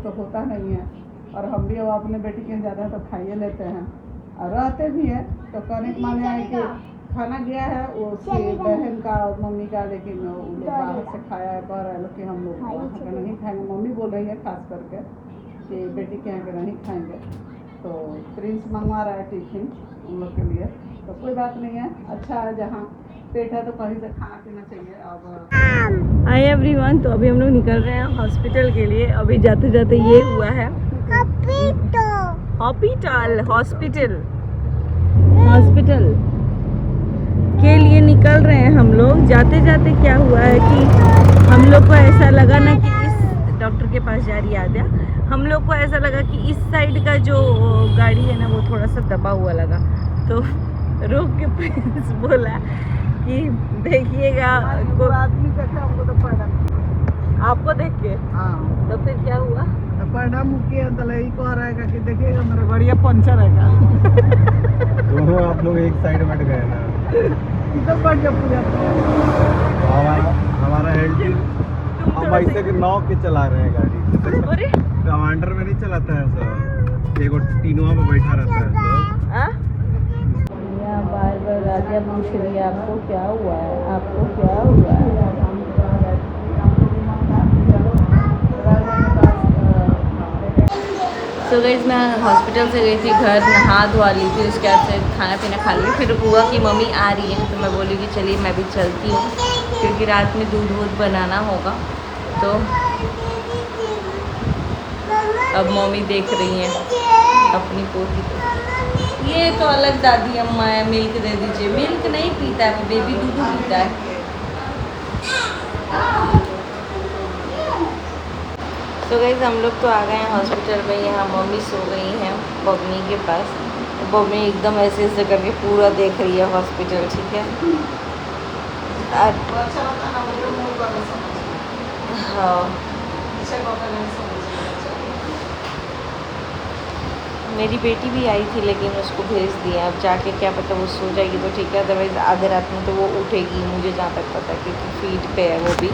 तो होता नहीं है। और हम भी अब अपने बेटी के ज़्यादा तो खाइए लेते हैं और रहते भी हैं। तो कहने के माने है कि खाना गया है वो उसकी बहन का और मम्मी का, लेकिन वो लोग बाहर से खाया है, कह रहे लोग कि हम लोग वहाँ का नहीं खाएंगे। मम्मी बोल रही है खास करके कि बेटी के यहाँ के नहीं खाएंगे। तो प्रिंस मंगवा रहा है टिफिन उन लोग के लिए। तो कोई बात नहीं है, अच्छा है, जहाँ पेट है तो कहीं से खाना पीना चाहिए। अब हाय एवरीवन, तो अभी हम लोग निकल रहे हैं हॉस्पिटल के लिए। अभी जाते जाते ये हुआ है, हॉस्पिटल के लिए निकल रहे हैं हम लोग। जाते जाते क्या हुआ है कि हम लोग को ऐसा लगा ना कि इस डॉक्टर के पास जा रही है आद्या, हम लोग को ऐसा लगा कि इस साइड का जो गाड़ी है ना वो थोड़ा सा दबा हुआ लगा। तो रोक के प्रिंस बोला कि देखिएगा, आदमी देखे हमको तो पैदा आपको देख के। हाँ, तो फिर क्या हुआ? तो पैदा मुक्की यही कह रहेगा कि देखिएगा मेरा बढ़िया पंचर है का। दोनों आप लोग एक साइड बैठ गए ना। एकदम बढ़िया पूरा हमारा एलटी हम ऐसे के 9 के चला रहे हैं गाड़ी। अरे कमांडर में नहीं चलाता है सब, एक तीनों में बैठा रहता है सब। बार बार राजा पूछ रही है आपको क्या हुआ है, आपको क्या हुआ है। तो गाइस मैं हॉस्पिटल से गई थी घर, नहा धोवा ली थी, उसके बाद से खाना पीना खा ली। फिर हुआ कि मम्मी आ रही है तो मैं बोली कि चलिए मैं भी चलती हूँ, क्योंकि रात में दूध वूध बनाना होगा। तो अब मम्मी देख रही हैं अपनी पोती को। ये तो अलग दादी अम्मा है, मिल्क दे दीजिए। मिल्क नहीं पीता है, बेबी दूध पीता है। तो गाइस हम लोग तो आ गए हैं हॉस्पिटल में। यहाँ मम्मी सो गई हैं बबनी के पास। बबनी एकदम ऐसे ऐसे करके पूरा देख रही है हॉस्पिटल, ठीक है। हाँ मेरी बेटी भी आई थी लेकिन उसको भेज दिया। अब जाके क्या पता वो सो जाएगी तो ठीक है, अदरवाइज़ आधे रात में तो वो उठेगी, मुझे जहाँ तक पता है, क्योंकि फीड पे है वो भी।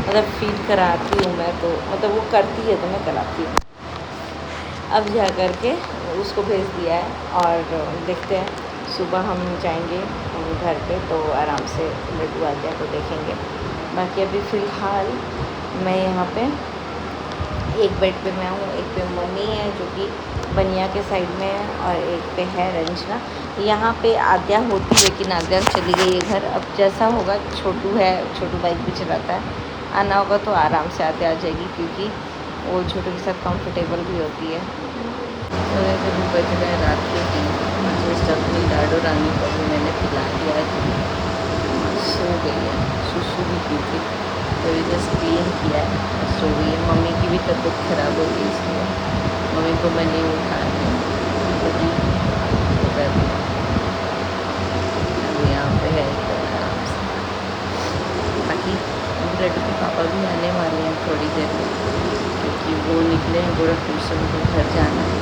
मतलब फीड कराती हूँ मैं, तो मतलब वो करती है तो मैं कराती हूँ। अब जा कर के उसको भेज दिया है और देखते हैं सुबह हम जाएंगे घर पे तो आराम से लड्डू आद्या को देखेंगे। बाकी अभी फ़िलहाल मैं यहाँ पे एक बेड पे मैं हूँ, एक पे मम्मी है जो कि बनिया के साइड में है, और एक पे है रंजना। यहाँ पे आद्या होती लेकिन आद्या चली गई है घर। अब जैसा होगा, छोटू है, छोटू बाइक भी चलाता है, आना होगा तो आराम से आद्या आ जाएगी, क्योंकि वो छोटू के साथ कंफर्टेबल भी होती है। तो वैसे भी बज रहे रात के 3। जस्ट अपनी लाडो रानी को भी मैंने पिला दिया है, सो गई है, सुसु भी की थी तो ये जस्ट क्लीन किया है, सो गई है। मम्मी की भी तबीयत ख़राब हो गई, इसलिए मम्मी को मैं नहीं उठाया अभी यहाँ पे है तो आराम से। बाकी लड्डू के पापा भी आने वाले हैं थोड़ी देर में, क्योंकि वो निकले हैं गोरखपुर से, उनको घर जाना है।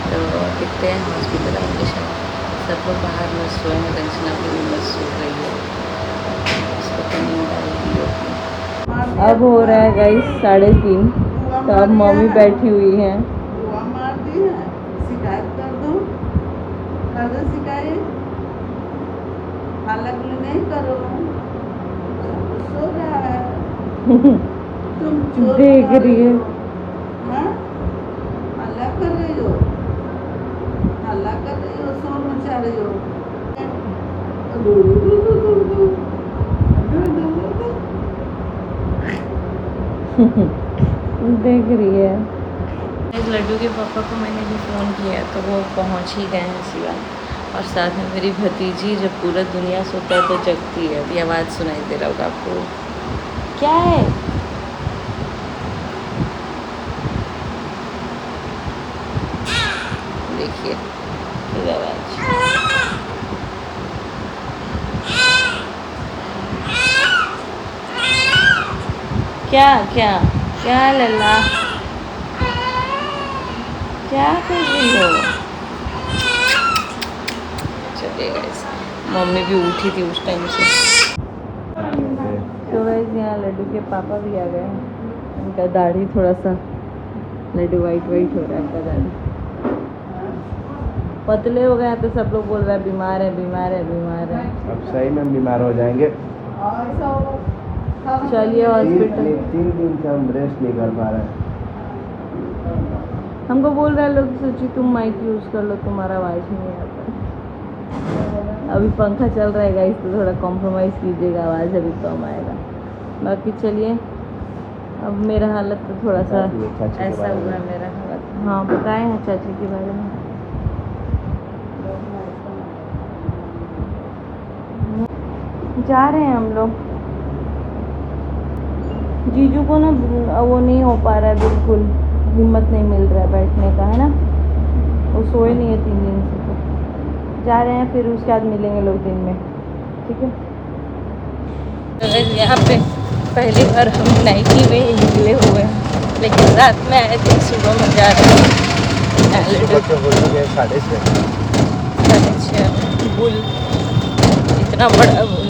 तो दिखते हैं हॉस्पिटल आएंगे शायद। सब लोग बाहर में सोए हैं, रंजना की भी बस सो रही है, उसको तो नींद आएगी होगी। अब हो रहा है गाइस 3:30, तो अब मम्मी बैठी हुई हैं। बुआ मार दी है, शिकायत कर दो शिकायत। हालांकि नहीं करो, सो रहा है। तुम चोर देख रही है। हाँ? हल्ला कर रही हो, हल्ला कर रही हो, शोर मचा रही हो। देख रही है। इस लड्डू के पापा को मैंने भी फ़ोन किया तो वो पहुंच ही गए हैं सिवा। और साथ में मेरी भतीजी, जब पूरा दुनिया सोता है तो जगती है। अभी आवाज़ सुनाई दे रहा होगा आपको, क्या है? देखिए आवाज़। क्या क्या क्या लल्ला, क्या कर रही हो? चलिएगा, मम्मी भी उठी थी उस टाइम से। तो वैसे यहाँ लड्डू के पापा भी आ गए हैं। इनका दाढ़ी थोड़ा सा लड्डू वाइट वाइट हो रहा है इनका दाढ़ी। पतले हो गए हैं तो सब लोग बोल रहे हैं बीमार है बीमार है बीमार है। अब सही में बीमार हो जाएंगे। चलिए हॉस्पिटल। 3 दिन से हम रेस्ट नहीं कर पा रहे हैं। हमको बोल रहे हैं लोग सोची तुम माइक यूज़ कर लो, तुम्हारा आवाज़ नहीं आता। अभी पंखा चल रहा है गाइस, तो थोड़ा कॉम्प्रोमाइज़ कीजिएगा, आवाज़ अभी कम आएगा। बाकी चलिए, अब मेरा हालत तो थोड़ा सा ऐसा हुआ है मेरा हालत। हाँ बताएं हैं चाची के बारे में। जा रहे हैं हम लोग। जीजू को ना वो नहीं हो पा रहा है, बिल्कुल हिम्मत नहीं मिल रहा है बैठने का, है ना। वो सोए नहीं है 3 दिन से, तो जा रहे हैं, फिर उसके बाद मिलेंगे लोग दिन में, ठीक है। यहाँ पे पहली बार हम नाइटी में निकले हुए हैं, लेकिन रात में आए थे, सुबह में जा रहे हैं। 6:30 बुल, इतना बड़ा बुल।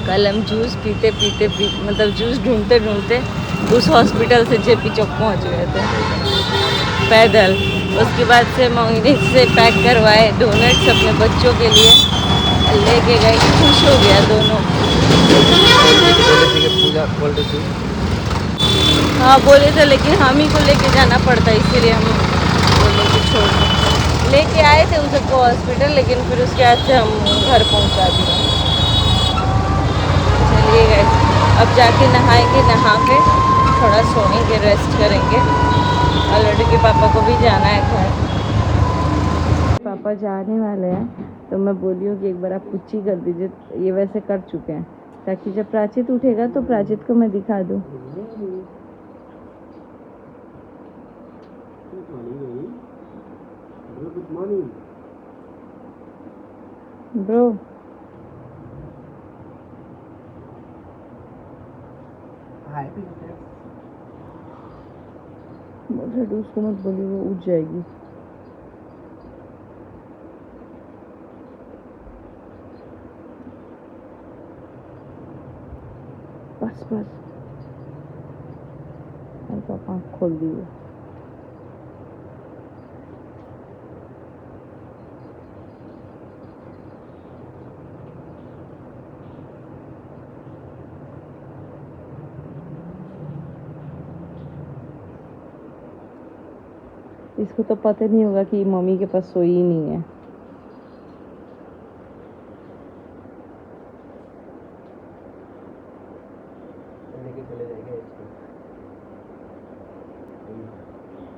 कल हम जूस पीते मतलब जूस ढूंढते ढूंढते उस हॉस्पिटल से जेपी चौक पहुँच गए थे पैदल। उसके बाद से मोहिनी से पैक करवाए डोनट्स अपने बच्चों के लिए, लेके गए, खुश हो गया दोनों। हाँ बोले थे, लेकिन हम ही को लेके जाना पड़ता, इसीलिए हम बोले कि छोड़ लेके आए थे उन सबको हॉस्पिटल, लेकिन फिर उसके बाद से हम घर पहुँचा दिए। चलिए गाइस, अब जाके नहाएंगे, नहा के थोड़ा सोएंगे, रेस्ट करेंगे, और लड्डू के पापा को भी जाना है घर। पापा जाने वाले हैं, तो मैं बोली हूँ कि एक बार आप पुच्ची कर दीजिए, ये वैसे कर चुके हैं, ताकि जब प्राचित उठेगा तो प्राचित को मैं दिखा दूँ। ब्रो उसको मत बोलिए, वो उठ जाएगी। बस बस, पापा आँख खोल दिए। इसको तो पता नहीं होगा कि मम्मी के पास सोई ही नहीं है।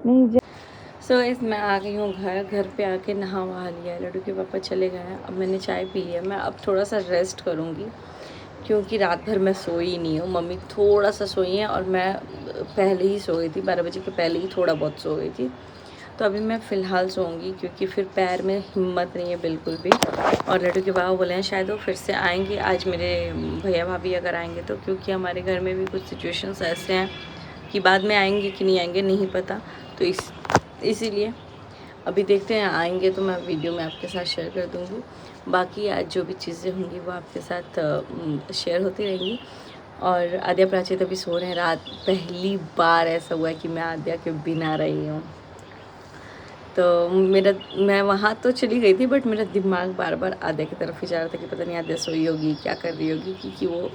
नहीं सो इस मैं आ गई हूँ घर पे आके नहा वहा लिया, लड्डू के पापा चले गए हैं। अब मैंने चाय पी है, मैं अब थोड़ा सा रेस्ट करूँगी, क्योंकि रात भर मैं सोई नहीं हूँ। मम्मी थोड़ा सा सोई हैं और मैं पहले ही सो गई थी, 12 बजे के पहले ही थोड़ा बहुत सो गई थी। तो अभी मैं फ़िलहाल सोऊंगी, क्योंकि फिर पैर में हिम्मत नहीं है बिल्कुल भी। और लड्डू के बाबा बोले हैं शायद वो फिर से आएंगे आज, मेरे भैया भाभी अगर आएंगे तो, क्योंकि हमारे घर में भी कुछ सिचुएशंस ऐसे हैं कि बाद में आएंगे कि नहीं आएंगे नहीं पता। तो इसीलिए अभी देखते हैं, आएंगे तो मैं वीडियो में आपके साथ शेयर कर दूँगी। बाकी आज जो भी चीज़ें होंगी वो आपके साथ शेयर होती रहेंगी। और आद्या प्राचित अभी सो रहे हैं। रात पहली बार ऐसा हुआ है कि मैं आद्या के बिना रही हूँ। तो मैं वहाँ तो चली गई थी, बट मेरा दिमाग बार बार आद्या की तरफ ही जा रहा था कि पता नहीं आद्या सोई होगी, क्या कर रही होगी, क्योंकि वो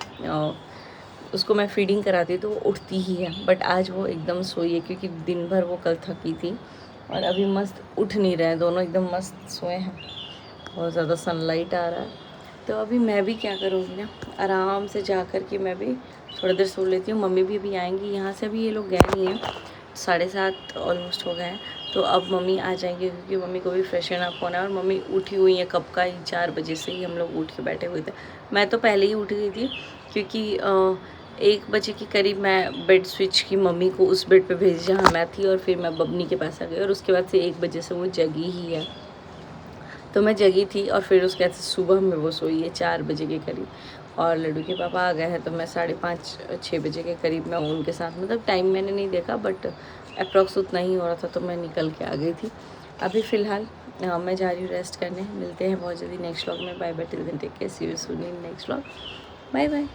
उसको मैं फीडिंग कराती तो वो उठती ही है। बट आज वो एकदम सोई है, क्योंकि दिन भर वो कल थकी थी, और अभी मस्त उठ नहीं रहे हैं, दोनों एकदम मस्त सोए हैं। बहुत ज़्यादा सनलाइट आ रहा है, तो अभी मैं भी क्या करूँगी ना, आराम से जा कर के मैं भी थोड़ी देर सो लेती हूँ। मम्मी भी अभी आएंगी, यहाँ से अभी ये लोग गए नहीं हैं, 7:30 ऑलमोस्ट हो गए हैं। तो अब मम्मी आ जाएंगे, क्योंकि मम्मी को भी फ्रेशन अप होना है, और मम्मी उठी हुई है कब का ही, 4 बजे से ही हम लोग उठ के बैठे हुए थे। मैं तो पहले ही उठ गई थी, क्योंकि 1 बजे के करीब मैं बेड स्विच की मम्मी को उस बेड पे भेजी जहाँ मैं थी, और फिर मैं बबनी के पास आ गई, और उसके बाद से 1 बजे से वो जगी ही है। तो मैं जगी थी, और फिर उसके बाद से सुबह में वो सोई है 4 बजे के करीब। और लड्डू के पापा आ गए हैं, तो मैं 5:30-6 बजे के करीब मैं उनके साथ, मतलब टाइम मैंने नहीं देखा, बट अप्रॉक्स उतना ही हो रहा था, तो मैं निकल के आ गई थी। अभी फ़िलहाल मैं जा रही हूँ रेस्ट करने। मिलते हैं बहुत जल्दी नेक्स्ट व्लॉग में। Bye bye, till then take care, see you soon in next vlog. Bye bye.